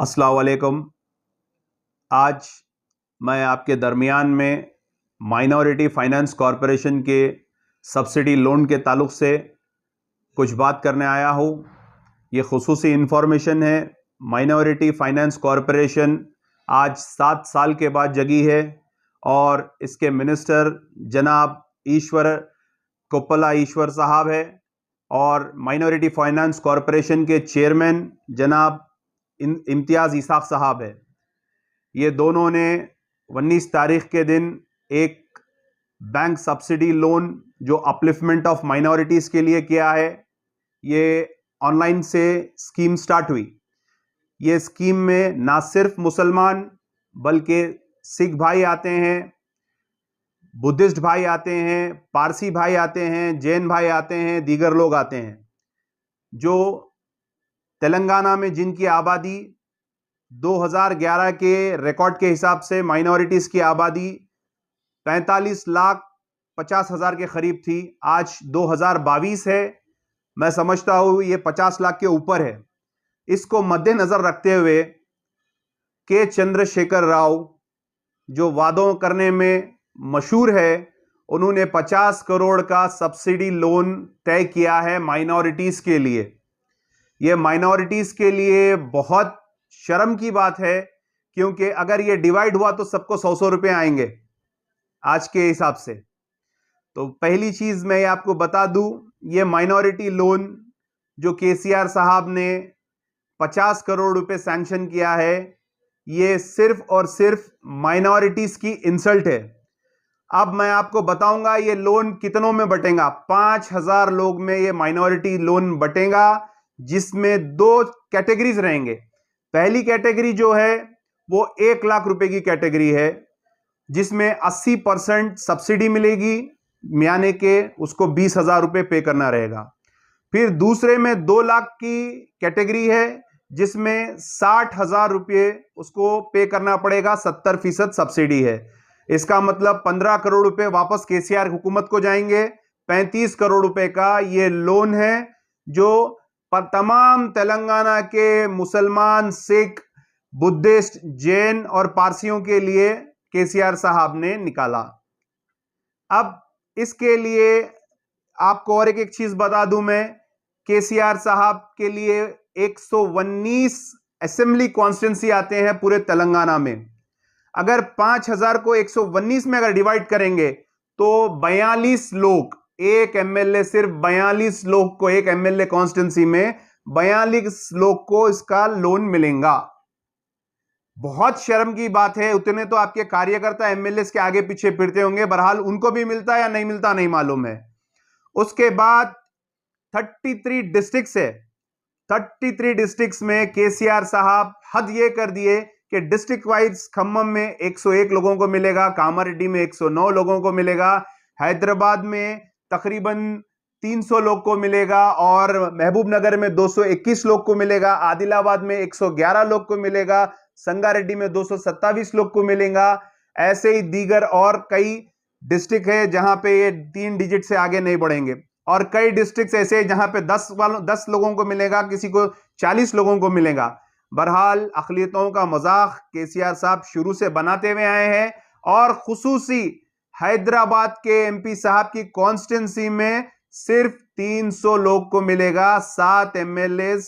अस्सलाम वालेकुम। आज मैं आपके दरमियान में माइनॉरिटी फाइनेंस कॉरपोरेशन के सब्सिडी लोन के ताल्लुक़ से कुछ बात करने आया हूँ। ये खुसूसी इन्फॉर्मेशन है। माइनॉरिटी फाइनेंस कॉरपोरेशन आज 7 साल के बाद जगी है और इसके मिनिस्टर जनाब ईश्वर कोप्पला ईश्वर साहब है और माइनॉरिटी फाइनेंस कॉरपोरेशन के चेयरमैन जनाब इम्तियाज़ इसाक साहब है। ये दोनों ने 19 तारीख के दिन एक बैंक सब्सिडी लोन जो अपलिफ्टमेंट ऑफ माइनॉरिटीज़ के लिए किया है। ये ऑनलाइन से स्कीम स्टार्ट हुई। ये स्कीम में ना सिर्फ मुसलमान बल्कि सिख भाई आते हैं, बुद्धिस्ट भाई आते हैं, पारसी भाई आते हैं, जैन भाई आते हैं, दीगर लोग आते हैं। जो तेलंगाना में जिनकी आबादी 2011 के रिकॉर्ड के हिसाब से माइनॉरिटीज़ की आबादी 45,50,000 के करीब थी, आज 2022 है। मैं समझता हूँ ये 50 लाख के ऊपर है। इसको मद्देनज़र रखते हुए के चंद्रशेखर राव जो वादों करने में मशहूर है, उन्होंने 50 करोड़ का सब्सिडी लोन तय किया है माइनॉरिटीज़ के लिए। ये माइनॉरिटीज़ के लिए बहुत शर्म की बात है, क्योंकि अगर ये डिवाइड हुआ तो सबको 100-100 रुपये आएंगे आज के हिसाब से। तो पहली चीज़ मैं आपको बता दूं, ये माइनॉरिटी लोन जो केसीआर साहब ने 50 करोड़ रुपए सैंक्शन किया है, ये सिर्फ और सिर्फ माइनॉरिटीज़ की इंसल्ट है। अब मैं आपको बताऊंगा ये लोन कितनों में बटेगा। 5,000 लोग में ये माइनॉरिटी लोन बटेगा, जिसमें 2 कैटेगरीज रहेंगे। पहली कैटेगरी जो है वो 1 लाख रुपए की कैटेगरी है, जिसमें 80% सब्सिडी मिलेगी, यानी कि उसको 20,000 रुपये पे करना रहेगा। फिर दूसरे में 2 लाख की कैटेगरी है, जिसमें 60,000 रुपये उसको पे करना पड़ेगा, 70% सब्सिडी है। इसका मतलब 15 करोड़ रुपए वापस केसीआर हुकूमत को जाएंगे। 35 करोड़ रुपए का ये लोन है जो तमाम तेलंगाना के मुसलमान, सिख, बुद्धिस्ट, जैन और पारसियों के लिए केसीआर साहब ने निकाला। अब इसके लिए आपको और एक चीज बता दूं मैं, केसीआर साहब के लिए 119 असेंबली कॉन्स्टिट्यूंसी आते हैं पूरे तेलंगाना में। अगर 5,000 को 119 में अगर डिवाइड करेंगे तो 42 लोग, एक एमएलए, सिर्फ 42 लोग को, एक एमएलए कॉन्स्टिट्यूंसी में 42 लोग को इसका लोन मिलेगा। बहुत शर्म की बात है। उतने तो आपके कार्यकर्ता एमएलए के आगे पीछे फिरते होंगे, बहरहाल उनको भी मिलता है या नहीं मिलता नहीं मालूम है। उसके बाद 33 डिस्ट्रिक्ट्स है। 33 डिस्ट्रिक्ट्स में केसीआर साहब हद ये कर दिए कि डिस्ट्रिक्ट वाइज खम्मम में 101 लोगों को मिलेगा, कामारेड्डी में 109 लोगों को मिलेगा, हैदराबाद में तकरीबन 300 लोग को मिलेगा और महबूब नगर में 221 लोग को मिलेगा, आदिलाबाद में 111 लोग को मिलेगा, संगारेड्डी में 227 लोग को मिलेगा। ऐसे ही दीगर और कई डिस्ट्रिक्ट है जहां पे ये 3 डिजिट से आगे नहीं बढ़ेंगे, और कई डिस्ट्रिक्ट ऐसे जहां पे 10 लोगों को मिलेगा, किसी को 40 लोगों को मिलेगा। बहरहाल अक़लियतों का मजाक केसीआर साहब शुरू से बनाते हुए आए हैं, और खुसूसी हैदराबाद के एमपी साहब की कॉन्स्टिट्यूंसी में सिर्फ 300 लोग को मिलेगा। 7 एमएलए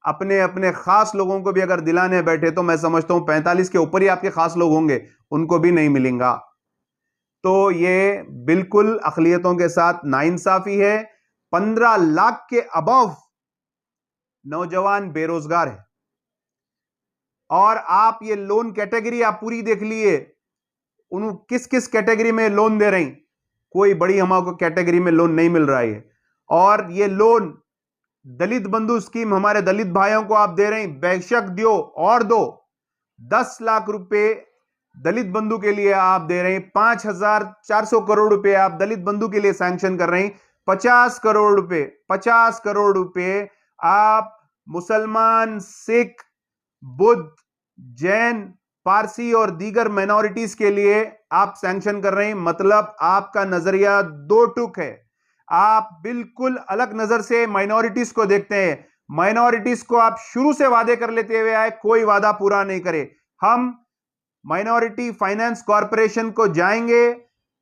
अपने अपने खास लोगों को भी अगर दिलाने बैठे तो मैं समझता हूं 45 के ऊपर ही आपके खास लोग होंगे, उनको भी नहीं मिलेगा। तो ये बिल्कुल अक़लियतों के साथ नाइंसाफी है। 15 लाख के अबव नौजवान बेरोजगार है, और आप ये लोन कैटेगरी आप पूरी देख लिए, उन किस किस कैटेगरी में लोन दे रही, कोई बड़ी हमको कैटेगरी में लोन नहीं मिल रहा है। और ये लोन दलित बंधु स्कीम हमारे दलित भाइयों को आप दे रहे हैं, बेशक दियो और दो। 10 लाख रुपए दलित बंधु के लिए आप दे रहे हैं, 5,400 करोड़ रुपए आप दलित बंधु के लिए सैंक्शन कर रहे हैं। 50 करोड़ रुपए आप मुसलमान, सिख, बुद्ध, जैन, पारसी और दीगर माइनॉरिटीज के लिए आप सैंक्शन कर रहे हैं। मतलब आपका नजरिया दो टुक है। आप बिल्कुल अलग नजर से माइनॉरिटीज को देखते हैं। माइनॉरिटीज को आप शुरू से वादे कर लेते हुए आए, कोई वादा पूरा नहीं करे। हम माइनॉरिटी फाइनेंस कॉरपोरेशन को जाएंगे,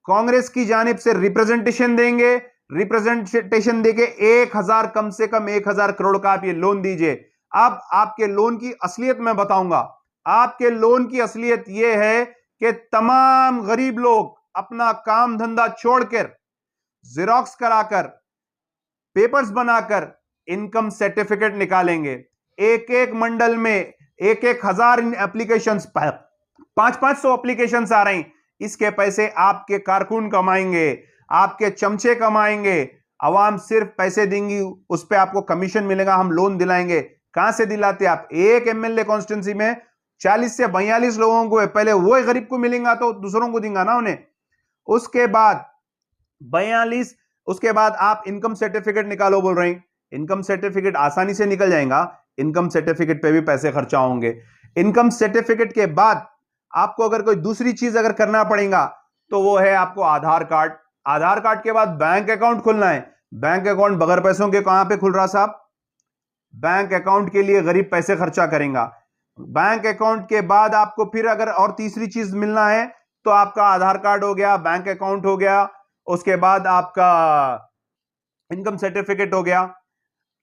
कांग्रेस की जानिब से रिप्रेजेंटेशन देंगे, रिप्रेजेंटेशन देके 1000 कम से कम 1000 करोड़ का आप ये लोन दीजिए। अब आपके लोन की असलियत मैं बताऊंगा। आपके लोन की असलियत यह है कि तमाम गरीब लोग अपना काम धंधा छोड़कर, जेरोक्स कराकर, पेपर्स बनाकर इनकम सर्टिफिकेट निकालेंगे। एक एक मंडल में एक एक हजार एप्लीकेशंस, 500 एप्लीकेशंस आ रही। इसके पैसे आपके कारकुन कमाएंगे, आपके चमचे कमाएंगे। अवाम सिर्फ पैसे देंगी, उस पर आपको कमीशन मिलेगा, हम लोन दिलाएंगे। कहां से दिलाते आप? एक एमएलए कॉन्स्टिट्यूंसी में 40 से 42 लोगों को है, पहले वो गरीब को मिलेगा तो दूसरों को देंगे ना उन्हें। उसके बाद 42, उसके बाद आप इनकम सर्टिफिकेट निकालो बोल रहे हैं। इनकम सर्टिफिकेट आसानी से निकल जाएगा, इनकम सर्टिफिकेट पे भी पैसे खर्चा होंगे। इनकम सर्टिफिकेट के बाद आपको अगर कोई दूसरी चीज अगर करना पड़ेगा तो वो है आपको आधार कार्ड। आधार कार्ड के बाद बैंक अकाउंट खुलना है। बैंक अकाउंट बगैर पैसों के कहां पे खुल रहा साहब? बैंक अकाउंट के लिए गरीब पैसे खर्चा करेगा। बैंक अकाउंट के बाद आपको फिर अगर और तीसरी चीज मिलना है तो आपका आधार कार्ड हो गया, बैंक अकाउंट हो गया, उसके बाद आपका इनकम सर्टिफिकेट हो गया,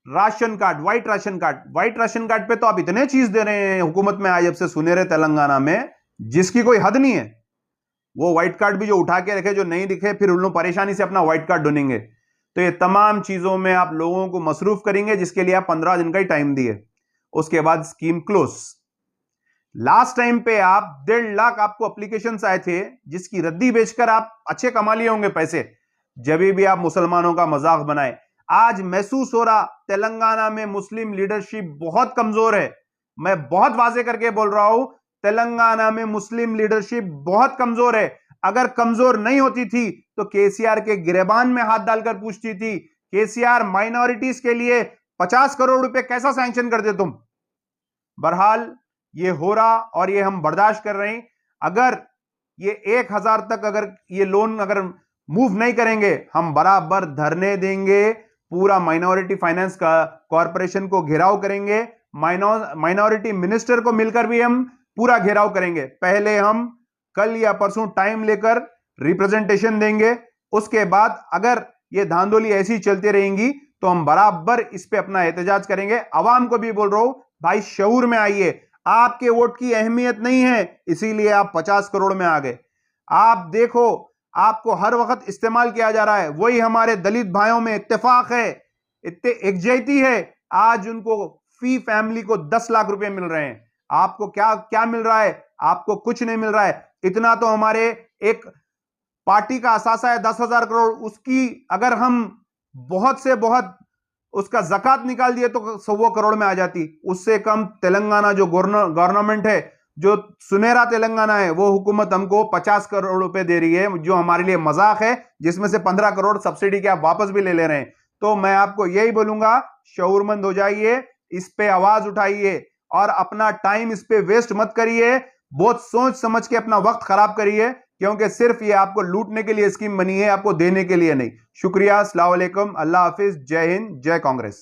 ration card, white ration card. White ration card पे तो आप इतने चीज दे रहे हैं हुकूमत में आए जब से सुनहरे तेलंगाना में, जिसकी कोई हद नहीं है। वो व्हाइट कार्ड भी जो उठा के रखे, जो नहीं दिखे, फिर उन लोग परेशानी से अपना व्हाइट कार्ड ढूंढेंगे। तो ये तमाम चीजों में आप लोगों को मसरूफ करेंगे, जिसके लिए आप 15 दिन का ही टाइम दिए। उसके बाद स्कीम क्लोज। लास्ट टाइम पे आप 1.5 लाख आपको एप्लीकेशंस आए थे, जिसकी रद्दी बेचकर आप अच्छे कमा लिए होंगे पैसे, जब भी आप मुसलमानों का मजाक बनाए। आज महसूस हो रहा तेलंगाना में मुस्लिम लीडरशिप बहुत कमजोर है। मैं बहुत वाजे करके बोल रहा हूं, तेलंगाना में मुस्लिम लीडरशिप बहुत कमजोर है। अगर कमजोर नहीं होती थी तो केसीआर के गिरेबान में हाथ डालकर पूछती थी, केसीआर माइनॉरिटीज के लिए 50 करोड़ रुपए कैसा सैंक्शन करते तुम? बहरहाल ये हो रहा और ये हम बर्दाश्त कर रहे हैं। अगर ये 1000 तक अगर ये लोन अगर मूव नहीं करेंगे, हम बराबर धरने देंगे, पूरा माइनॉरिटी फाइनेंस का कॉरपोरेशन को घेराव करेंगे, माइनॉरिटी मिनिस्टर को मिलकर भी हम पूरा घेराव करेंगे। पहले हम कल या परसों टाइम लेकर रिप्रेजेंटेशन देंगे। उसके बाद अगर ये धांधली ऐसी चलती रहेंगी तो हम बराबर इस पे अपना एहतजाज करेंगे। अवाम को भी बोल रहा हूं, भाई शऊर में आइए। आपके वोट की अहमियत नहीं है, इसीलिए आप 50 करोड़ में आ गए। आप देखो, आपको हर वक्त इस्तेमाल किया जा रहा है। वही हमारे दलित भाइयों में इत्तेफाक है, इतने एकजुटती है। आज उनको फी फैमिली को 10 लाख रुपए मिल रहे हैं। आपको क्या क्या मिल रहा है? आपको कुछ नहीं मिल रहा है। इतना तो हमारे एक पार्टी का असासा है 10,000 करोड़, उसकी अगर हम बहुत से बहुत उसका ज़कात निकाल दिए तो 100 करोड़ में आ जाती। उससे कम तेलंगाना जो गवर्नमेंट है, जो सुनहरा तेलंगाना है, वो हुकूमत हमको 50 करोड़ रुपए दे रही है, जो हमारे लिए मजाक है, जिसमें से 15 करोड़ सब्सिडी के आप वापस भी ले रहे हैं। तो मैं आपको यही बोलूंगा, शऊरमंद हो जाइए, इस पे आवाज उठाइए और अपना टाइम इस पे वेस्ट मत करिए। बहुत सोच समझ के अपना वक्त खराब करिए, क्योंकि सिर्फ ये आपको लूटने के लिए स्कीम बनी है, आपको देने के लिए नहीं। शुक्रिया, अस्सलाम वालेकुम, अल्लाह हाफिज, जय हिंद, जय कांग्रेस।